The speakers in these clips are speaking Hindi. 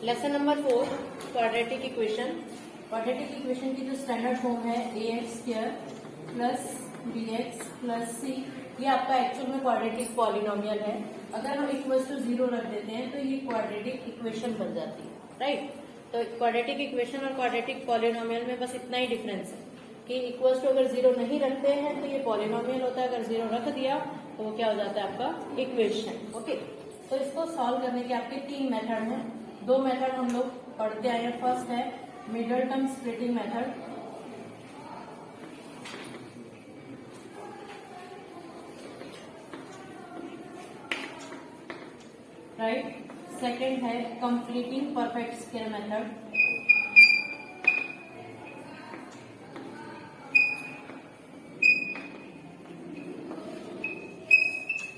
Lesson number 4 quadratic equation. Quadratic equation की जो स्टैंडर्ड फॉर्म है ax² plus bx plus c, ये आपका एक्चुअल में क्वाड्रेटिक पॉलिनोमियल है। अगर हम इक्वल्स टू 0 रख देते हैं तो ये क्वाड्रेटिक इक्वेशन बन जाती है, राइट। तो क्वाड्रेटिक इक्वेशन और क्वाड्रेटिक पॉलिनोमियल में बस इतना ही डिफरेंस है कि इक्वल्स टू अगर 0 नहीं रखते हैं तो ये पॉलिनोमियल होता है, अगर 0 रख दिया तो वो क्या हो जाता है आपका इक्वेशन। ओके, तो इसको सॉल्व करने के आपके 3 मेथड हैं। 2 मेथड हम लोग पढ़ते आए हैं। फर्स्ट है middle term splitting method, right. Second है completing perfect square method,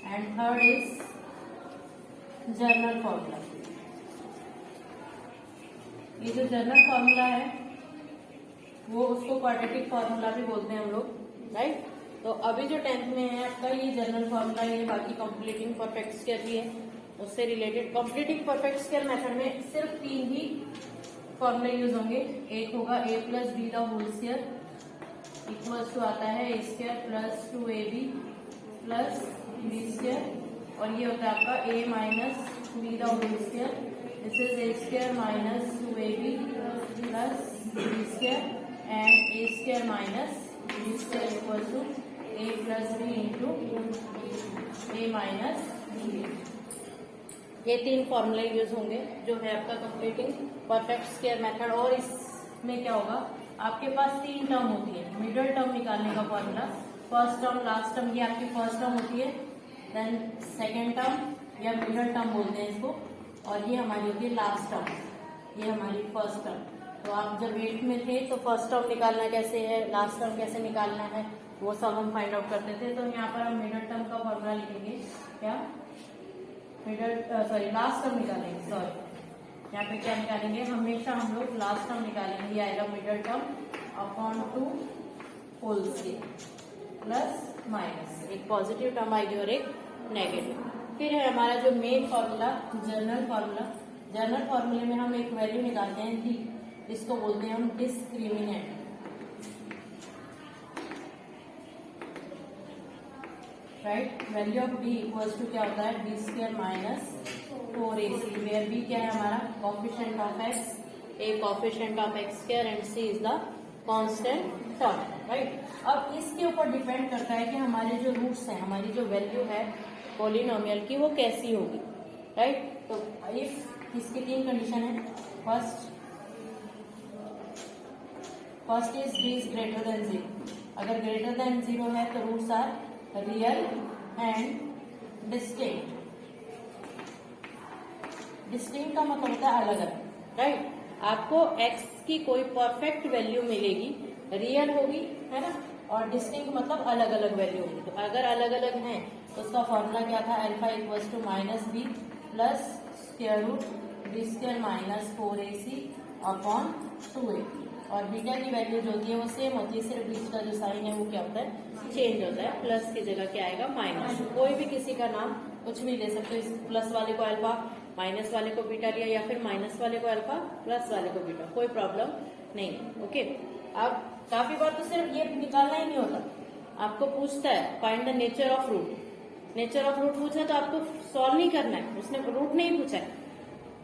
and third is general formula. ये जो जनरल फॉर्मूला है वो उसको क्वाड्रेटिक फॉर्मूला भी बोलते हैं हम लोग, राइट। तो अभी जो 10th में है आपका ये जनरल फॉर्मूला, ये बाकी कंप्लीटिंग परफेक्ट स्क्वायर भी है उससे related. Completing perfect square method में सिर्फ 3 ही फॉर्मूले यूज होंगे। एक होगा a plus b the whole square equals to आता है a² plus 2ab plus b square, और ये होता है आपका a minus b the whole square, this is a² minus 2ab plus b square and a² minus b square equal to a plus b into a minus b. ये 3 फॉर्मूले यूज होंगे जो है आपका कंप्लीटिंग परफेक्ट स्क्वायर मेथड। और इसमें क्या होगा, आपके पास 3 टर्म होती है। मिडल टर्म निकालने का formula, first term last term, ये आपकी फर्स्ट टर्म होती है, देन सेकेंड टर्म या मिडल टर्म बोलते हैं इसको, और ये हमारी होती है लास्ट टर्म, ये हमारी फर्स्ट टर्म। तो आप जब 8th में थे तो फर्स्ट टर्म निकालना कैसे है, लास्ट टर्म कैसे निकालना है, वो सब हम फाइंड आउट करते थे। तो यहाँ पर हम मिडल टर्म का फॉर्मूला लिखेंगे, क्या लास्ट टर्म निकालेंगे, यहाँ पे क्या निकालेंगे, हमेशा हम लोग लास्ट टर्म निकालेंगे। ये आएगा middle term upon 2 whole square plus minus, एक पॉजिटिव टर्म आएगी और एक नेगेटिव। फिर है हमारा जो main formula general formula. General फॉर्मूले में हम एक वैल्यू निकालते हैं डी, इसको बोलते हैं हम discriminant, right. Value of d equals to क्या होता है, b² minus 4ac, where b क्या है हमारा coefficient of x, a coefficient of x² and c is the constant term, right. अब इसके ऊपर डिपेंड करता है कि हमारे जो रूट्स हैं, हमारी जो वैल्यू है पॉलिनोमियल की वो कैसी होगी, राइट। तो इफ इसकी 3 कंडीशन है, first is d is greater than 0, अगर ग्रेटर देन 0 है तो roots are real and distinct. Distinct का मतलब होता है अलग अलग, राइट। आपको x की कोई परफेक्ट वैल्यू मिलेगी, रियल होगी, है ना, और डिस्टिंक्ट मतलब अलग अलग वैल्यू होगी। तो अगर अलग अलग हैं तो उसका फॉर्मूला क्या था, alpha equals to minus b plus square root b² minus 4ac upon 2a, और बीटा की वैल्यू जो होती है वो सेम होती है, सिर्फ बीच का जो साइन है वो क्या होता है, चेंज होता है, प्लस की जगह क्या आएगा माइनस। कोई भी किसी का नाम कुछ भी ले सकते हो, इस प्लस वाले को अल्फा, माइनस वाले को बीटा लिया, या फिर माइनस वाले को अल्फा, प्लस वाले को बीटा, कोई प्रॉब्लम नहीं, ओके। अब काफी बार तो सिर्फ ये निकालना ही नहीं होता, आपको पूछता है find the nature of root. Nature of root पूछा तो आपको सॉल्व नहीं करना है, उसने रूट नहीं पूछा है,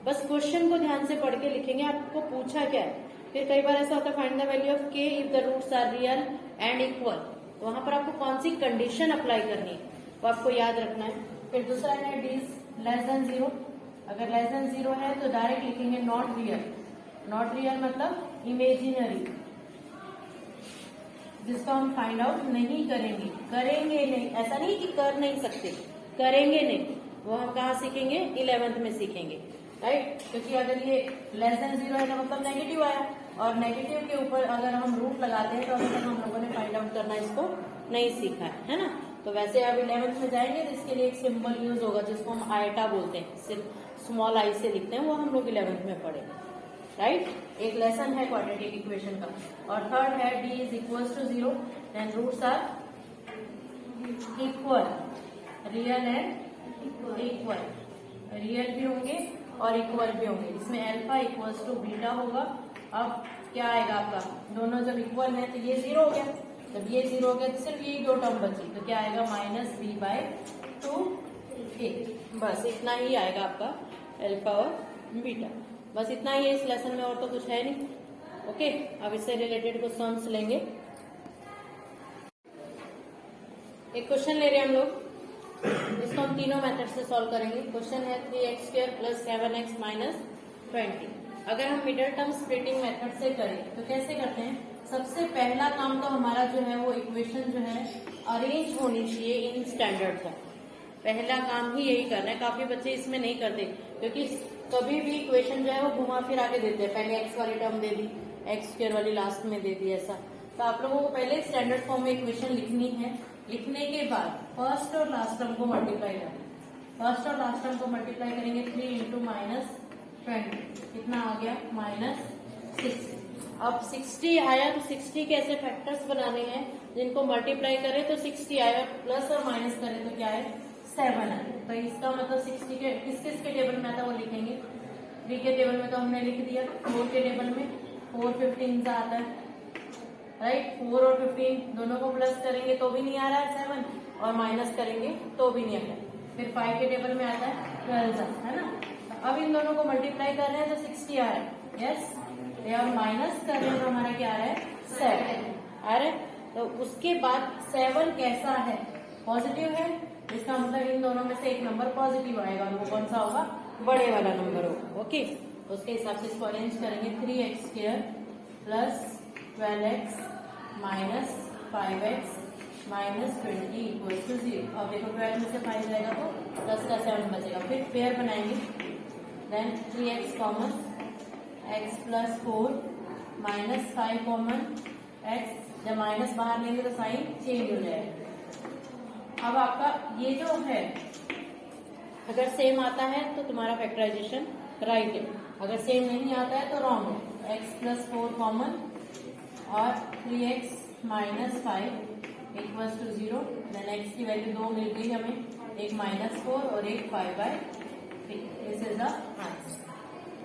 बस क्वेश्चन को ध्यान से पढ़ के लिखेंगे आपको पूछा क्या है। फिर कई बार ऐसा होता है find the value of k if the roots are real and equal, तो वहां पर आपको कौन सी कंडीशन अप्लाई करनी है वो आपको याद रखना है। फिर दूसरा है d इज लेस देन 0, अगर लेस देन 0 है तो डायरेक्ट लिखेंगे नॉट रियल। नॉट रियल मतलब इमेजिनरी, जिसको हम फाइंड आउट नहीं करेंगे, करेंगे नहीं, ऐसा नहीं कि कर नहीं सकते, करेंगे नहीं, वो हम कहाँ सीखेंगे, 11th में सीखेंगे, राइट। क्योंकि अगर ये लेस देन 0 है तो मतलब नेगेटिव आया, और नेगेटिव के ऊपर अगर हम रूट लगाते हैं तो अभी तक हम लोगों ने फाइंड आउट करना इसको नहीं सीखा है ना। तो वैसे अब 11th में जाएंगे तो इसके लिए एक सिंबल यूज होगा जिसको हम आयटा बोलते हैं, सिर्फ स्मॉल आई से लिखते हैं, वो हम लोग 11th में पढ़ेंगे, राइट। एक लेसन है क्वाड्रेटिक इक्वेशन का। और थर्ड है d is equal to 0 then roots are equal, real and equal, real भी होंगे और इक्वल भी होंगे। इसमें अल्फा इक्वल्स टू बीटा होगा। अब क्या आएगा आपका, दोनों जब इक्वल है तो ये 0 हो गया, जब ये 0 हो गया तो सिर्फ यही दो टर्म बची, तो क्या आएगा -b/2a। बस इतना ही आएगा आपका अल्फा और बीटा, बस इतना ही है इस लेसन में, और तो कुछ है नहीं। ओके, अब इससे रिलेटेड कुछ सम्स लेंगे। एक क्वेश्चन ले रहे हैं हम लोग, इसको हम तीनों मेथड से सॉल्व करेंगे। क्वेश्चन है 3x² + 7x - 20। अगर हम मिडिल टर्म स्प्लिटिंग मेथड से करें तो कैसे करते हैं, सबसे पहला काम तो हमारा जो है वो इक्वेशन जो है अरेंज होनी चाहिए इन स्टैंडर्ड फॉर्म। पहला काम ही यही करना है। काफी बच्चे इसमें नहीं करते, क्योंकि कभी भी इक्वेशन जो है वो घुमा फिरा के देते हैं, पहले x वाली टर्म दे दी, x² वाली लास्ट में दे दी, ऐसा। तो आप लोगों को पहले स्टैंडर्ड फॉर्म में इक्वेशन लिखनी है। लिखने के बाद फर्स्ट और लास्ट टर्म को मल्टीप्लाई करना। फर्स्ट और लास्ट टर्म को मल्टीप्लाई करेंगे 3 × -20, कितना आ गया -60। अब 60 आया तो 60 के ऐसे फैक्टर्स बनाने हैं जिनको मल्टीप्लाई करें तो 60 आया, प्लस और माइनस करें तो क्या है 7 आए। तो इसका मतलब 60 के किस किस के टेबल में आता है वो लिखेंगे। 3 के टेबल में तो हमने लिख दिया, 4 के टेबल में 4 15 आता है, राइट। 4 और 15 दोनों को प्लस करेंगे तो भी नहीं आ रहा है 7, और माइनस करेंगे तो भी नहीं आ रहा है। फिर 5 के टेबल में आता है 12, है ना। अब इन दोनों को मल्टीप्लाई कर रहे हैं तो 60 आ रहा है, यस। और माइनस कर रहे हैं तो हमारा क्या आ रहा है 7 आ रहा है। तो उसके बाद 7 कैसा है, पॉजिटिव है, इसका मतलब इन दोनों में से एक नंबर पॉजिटिव आएगा, और वो कौन सा होगा, बड़े वाला नंबर होगा। ओके, तो उसके हिसाब से इसको अरेंज करेंगे। 3x² + 12x - 5x - 20 = 0। अब देखो 12 में से 5 जाएगा तो प्लस का 7 बचेगा। फिर पेयर बनाएंगे, then 3x common, x + 4 - 5 common, x, जब माइनस बाहर लेंगे तो साइन चेंज हो जाएगा। अब आपका ये जो है अगर सेम आता है तो तुम्हारा फैक्टराइजेशन राइट है, अगर सेम नहीं आता है तो रॉन्ग है। x + 4 कॉमन और 3x - 5 = 0। देन x की वैल्यू 2 मिल गई हमें, एक -4 और एक 5/3। This is the answer.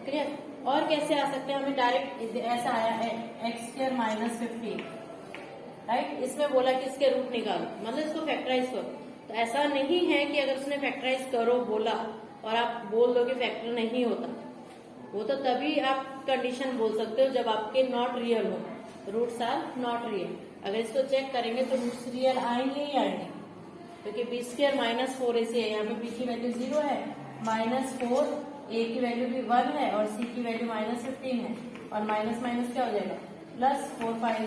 Clear. और कैसे आ सकते हैं, हमें डायरेक्ट ऐसा आया है x² - 15, राइट। इसमें बोला कि इसके रूट निकालो, मतलब इसको फैक्टराइज करो। तो ऐसा नहीं है कि अगर उसने फैक्टराइज करो बोला और आप बोल दो कि फैक्टर नहीं होता, वो तो तभी आप कंडीशन बोल सकते हो जब आपके नॉट रियल हो, रूट्स आर नॉट रियल। अगर इसको चेक करेंगे तो रूट्स रियल आएंगे ही आएंगे, क्योंकि b² - 4ac है, यहाँ पे b की वैल्यू 0 है, -4, a की वैल्यू भी 1 है और c की वैल्यू -15 है, और माइनस माइनस क्या हो जाएगा प्लस, 4 5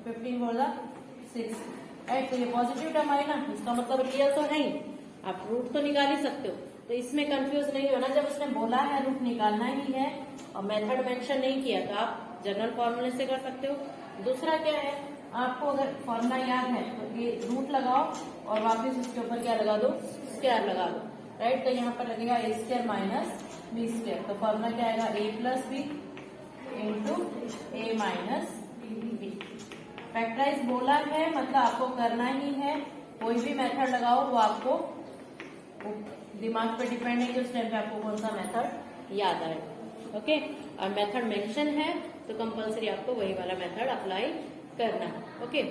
15 4 6, राइट। तो ये पॉजिटिव टर्म आई ना, इसका मतलब रियल तो नहीं, आप रूट तो निकाल ही सकते हो। तो इसमें कंफ्यूज नहीं होना, जब उसने बोला है रूट निकालना ही है और मेथड मेंशन नहीं किया तो आप जनरल फॉर्मूले से कर सकते हो। दूसरा क्या है, आपको अगर फॉर्मूला याद है तो ये रूट लगाओ और वापस उसके ऊपर क्या लगा दो, स्क्वायर लगा दो, राइट। तो यहाँ पर लगेगा a² - b²। तो फॉर्मूला क्या आएगा, a + b × a - b। Factorise बोला है मतलब आपको करना ही है, कोई भी मेथड लगाओ वो आपको दिमाग पे डिपेंड है कि उस टाइम पे आपको कौन सा मेथड याद आएगा। ओके, और मेथड मेंशन है तो कंपलसरी आपको वही वाला मेथड अप्लाई करना है। ओके,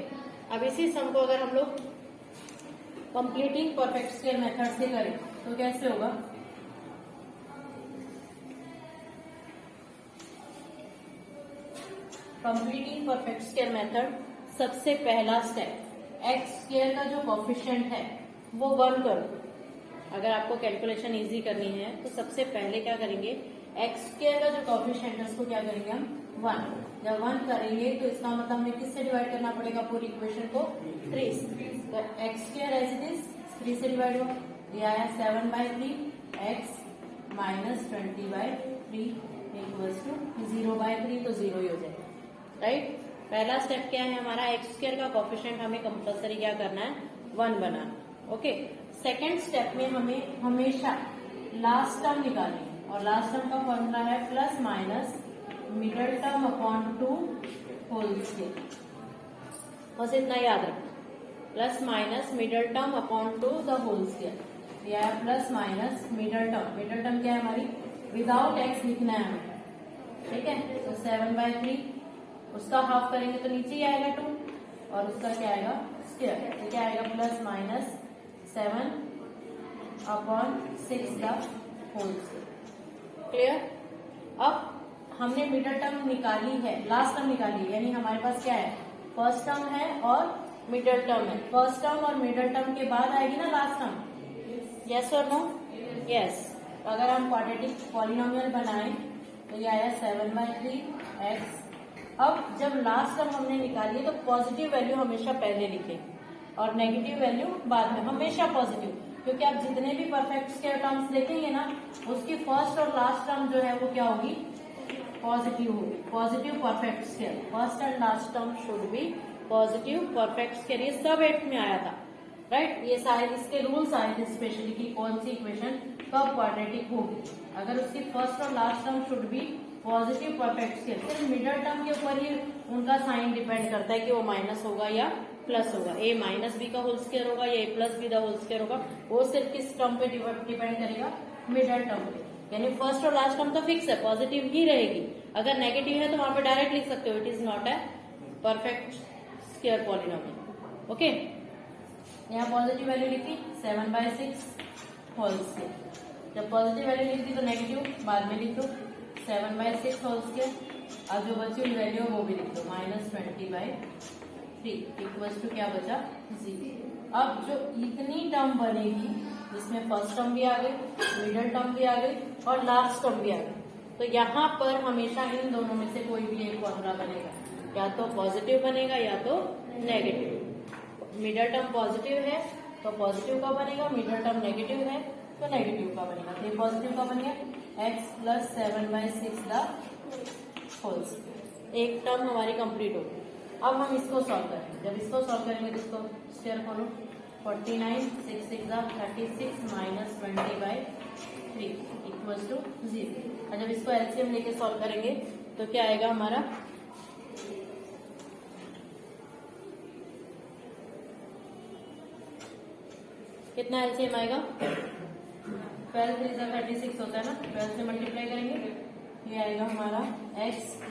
अब इसी सम को अगर हम लोग कंप्लीटिंग परफेक्ट स्क्वायर मेथड से करें तो कैसे होगा, कंप्लीटिंग परफेक्ट स्क्वायर मेथड, सबसे पहला स्टेप x² का जो कोफिशिएंट है वो 1 कर दो। अगर आपको कैलकुलेशन इजी करनी है तो सबसे पहले क्या करेंगे, x² का जो कोफिशिएंट है उसको क्या करेंगे हम 1। जब 1 करेंगे तो इसका मतलब हमें किससे डिवाइड करना पड़ेगा, पूरी इक्वेशन को 3 से। तो x² एज इट इज 3 से डिवाइड हो, ये आया 7/3 x - 20/3 = 0/3, तो 0 ही हो जाएगा, राइट। पहला स्टेप क्या है हमारा, x² का कोफिशिएंट हमें कंपलसरी क्या करना है 1 बनाना। ओके, सेकेंड स्टेप में हमें हमेशा लास्ट टर्म निकालनी है, और लास्ट टर्म का फॉर्मूला है ± middle term upon 2 whole square. बस इतना याद रखना, ± middle term upon 2 the whole square. यह है ± मिडल टर्म, मिडल टर्म क्या है हमारी विदाउट एक्स लिखना है हमें, ठीक है। तो 7/3 उसका हाफ करेंगे तो नीचे ही आएगा 2 और उसका क्या आएगा स्क्वायर, तो क्या आएगा plus minus 7/6 the whole square. Clear. अब हमने मिडल टर्म निकाली है, लास्ट टर्म निकाली है, यानी हमारे पास क्या है फर्स्ट टर्म है और मिडल टर्म है। फर्स्ट टर्म और मिडल टर्म के बाद आएगी ना लास्ट टर्म, यस और नो? यस। अगर हम क्वाड्रेटिक पॉलिनोमियल बनाएं तो ये आया 7/3x। अब जब लास्ट टर्म हमने निकाली तो पॉजिटिव वैल्यू हमेशा पहले लिखें और नेगेटिव वैल्यू बाद में, हमेशा पॉजिटिव, क्योंकि आप जितने भी परफेक्ट स्क्वायर टर्म्स देखेंगे ना उसकी फर्स्ट और लास्ट टर्म जो है वो क्या होगी पॉजिटिव होगी। Positive perfect square, first and last term should be positive perfect square. ये सब 8th में आया था, राइट। ये सारे इसके रूल्स आए थे स्पेशली कि कौन सी इक्वेशन कब क्वाड्रेटिक होगी, अगर उसकी फर्स्ट और last term should be positive perfect square. सिर्फ मिडल टर्म के ऊपर ही उनका साइन डिपेंड करता है कि वो माइनस होगा या प्लस होगा। a माइनस बी का होल स्क्वायर होगा या a plus b the whole square होगा, वो सिर्फ किस टर्म पे डिपेंड करेगा मिडल टर्म पे। यानी फर्स्ट और लास्ट टर्म तो फिक्स है, पॉजिटिव ही रहेगी। अगर नेगेटिव है तो वहां पे डायरेक्ट लिख सकते हो it is not a perfect square polynomial. Okay, यहाँ पॉजिटिव वैल्यू लिखी 7/6 होल स्क्वायर। जब पॉजिटिव वैल्यू लिख दी तो नेगेटिव बाद में लिख दो 7/6 होल स्क्वायर। अब जो बची हुई वैल्यू वो भी लिख दो -20/3 इक्वल्स टू क्या बचा 0। अब जो इतनी टर्म बनेगी जिसमें फर्स्ट टर्म भी आ गई, मिडल टर्म भी आ गई और लास्ट टर्म भी आ गई, तो यहाँ पर हमेशा इन दोनों में से कोई भी एक फॉर्मूला बनेगा, या तो पॉजिटिव बनेगा या तो नेगेटिव। मिडल टर्म पॉजिटिव है तो पॉजिटिव का बनेगा, मिडल टर्म नेगेटिव है तो नेगेटिव का बनेगा। तो ये पॉजिटिव का बन गया x + 7/6 द होल स्क्वायर। एक टर्म हमारी कंप्लीट हो गई। अब हम इसको सॉल्व करेंगे। जब इसको सॉल्व करेंगे तो इसको स्क्वायर खोलो 49 6 6 36 -20/3 इक्वल्स टू 0। और जब इसको एलसीएम लेके सॉल्व करेंगे तो क्या आएगा हमारा कितना एलसीएम आएगा 12 3 36 होता है ना, 12 से मल्टीप्लाई करेंगे ये आएगा हमारा x +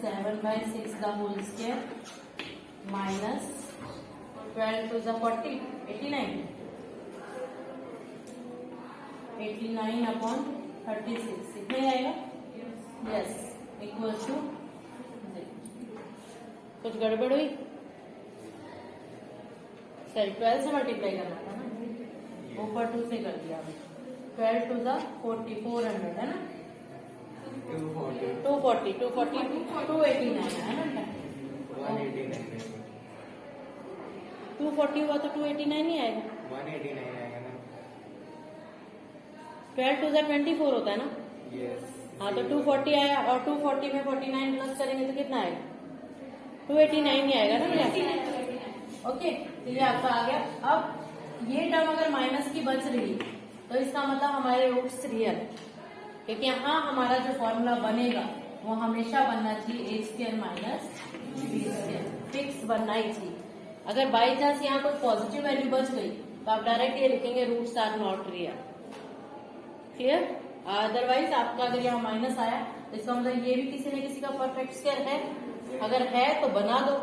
7/6 द होल स्क्वायर -12 2 40 89 89/36 इतना ही आएगा। Yes equals to 0। कुछ गड़बड़ हुई? सॉरी 12 से मल्टीप्लाई करना था ना, ऊपर 2 से कर दिया। 12 2 400 है ना, 240 289 है ना, 240 हुआ तो 289 ही आएगा, 189 आएगा ना। 12 2 24 होता है ना। यस। हाँ तो 240 आया और 240 में 49 प्लस करेंगे तो कितना आएगा 289 ही आएगा ना भैया। ओके तो ये आपका आ गया। अब ये टर्म अगर माइनस की बच रही तो इसका मतलब हमारे रूट्स रियल है, क्योंकि यहाँ हमारा जो फॉर्मूला बनेगा वो हमेशा बनना चाहिए a² - b², फिक्स बनना ही चाहिए। अगर बाई चांस यहाँ कोई पॉजिटिव वैल्यू बच गई तो आप डायरेक्ट ये लिखेंगे roots are not real. Clear? Otherwise आपका अगर यहाँ माइनस आया तो इसका मतलब ये भी किसी न किसी का परफेक्ट स्क्वायर है। अगर है तो बना दो,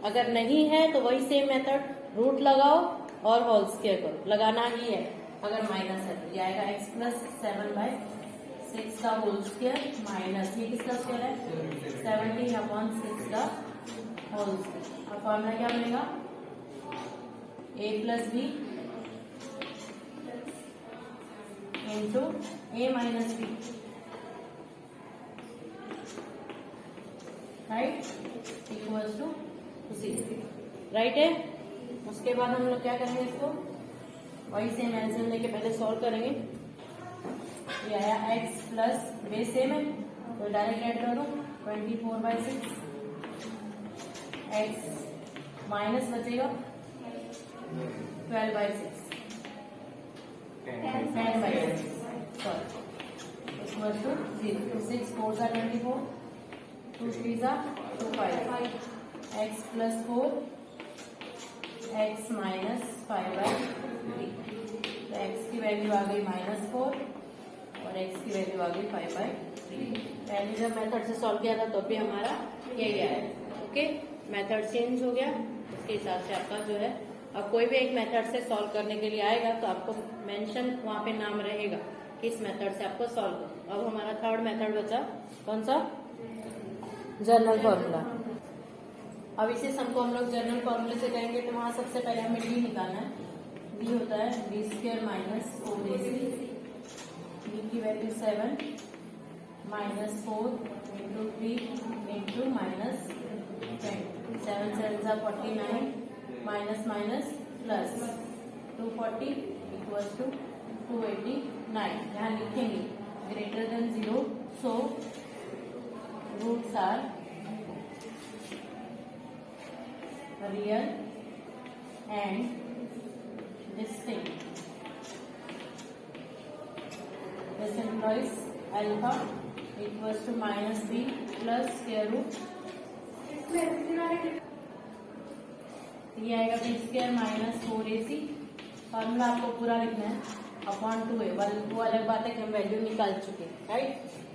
अगर नहीं है तो वही सेम मेथड रूट लगाओ और होल स्क्वायर करो, लगाना ही है। अगर माइनस है तो ये आएगा x + 7/6 का होल स्क्वायर माइनस ये किसका स्क्वायर है 17/6 का होल स्क्वायर। अब फॉर्मूला क्या बनेगा a + b into a - b, right equals to 0। Right है। उसके बाद हम लोग क्या करेंगे, इसको वही सेम एल्सियम लेके पहले सॉल्व करेंगे। ये आया x प्लस बेस सेम है तो डायरेक्ट ऐड कर दो 24/6 x माइनस बचेगा 12/6 10/6 sorry equal to 0। 6 4 * 24 2 3 * 2 5 x + 4 x - 5/3 तो x की वैल्यू आ गई -4 और x की वैल्यू आ गई 5/3। पहले जब मेथड से सॉल्व किया था तो भी हमारा यही आया। ओके, मेथड चेंज हो गया, उसके हिसाब से आपका जो है अब कोई भी एक मेथड से सॉल्व करने के लिए आएगा तो आपको मेंशन वहां पे नाम रहेगा कि इस मेथड से आपको सॉल्व करो। अब हमारा थर्ड मेथड बचा, कौन सा? General formula. अब इसे सम को हम लोग जनरल फॉर्मूले से करेंगे तो वहां सबसे पहले हमें डी निकालना है। डी होता है b² माइनस 4ac, डी की value 7 minus 4 into 3 into minus 20, 7 7 49 minus minus plus 240 equals to 289। यहाँ लिखेंगे greater than 0, so roots are real and distinct. This implies alpha equals to minus b plus square root, ये आएगा b square minus 4ac। Formula आपको पूरा लिखना है अपॉन 2a, वो अलग बात है कि हम वैल्यू निकाल चुके हैं, राइट।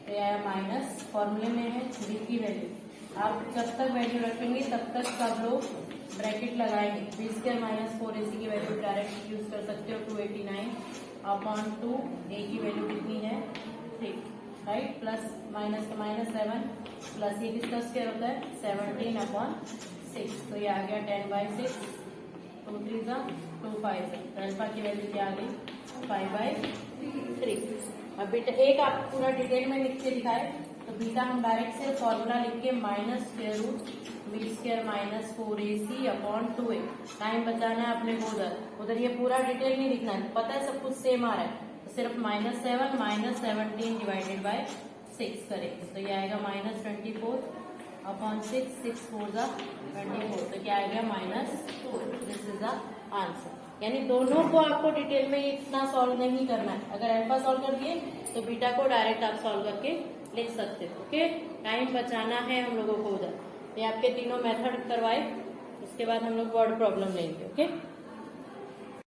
तो ये आया माइनस, फॉर्मूले में है b की वैल्यू, आप जब तक वैल्यू रखेंगे तब तक सब लोग ब्रैकेट लगाएंगे। बी स्क्वायर माइनस 4ac की वैल्यू डायरेक्ट यूज कर सकते हो 289 अपॉन 2, ए की वैल्यू कितनी है 3, राइट, प्लस माइनस का माइनस 7 प्लस ये किसका स्क्वायर होता है 17 अपॉन 6, तो ये आ गया 10/6, 2 3 2 5, तो अल्फा की वैल्यू क्या आ गई 5/3। अब बेटा एक आप पूरा डिटेल में लिख के दिखाए तो बीटा हम डायरेक्ट से फॉर्मूला लिख के minus square root b square minus 4ac upon 2a। Time बचाना है अपने को, उधर ये पूरा डिटेल नहीं लिखना है, पता है सब कुछ सेम आ रहा है, तो सिर्फ -7 माइनस 17 डिवाइडेड बाय 6 करेंगे तो ये आएगा -24 अपॉन 6, 6 4 24, तो क्या आएगा -4। This is the answer. यानी दोनों को आपको डिटेल में इतना सॉल्व नहीं करना है, अगर अल्फा सॉल्व कर दिए तो बीटा को डायरेक्ट आप सॉल्व करके लिख सकते हो। ओके, टाइम बचाना है हम लोगों को उधर। ये आपके तीनों मेथड करवाए, उसके बाद हम लोग वर्ड प्रॉब्लम लेंगे। ओके।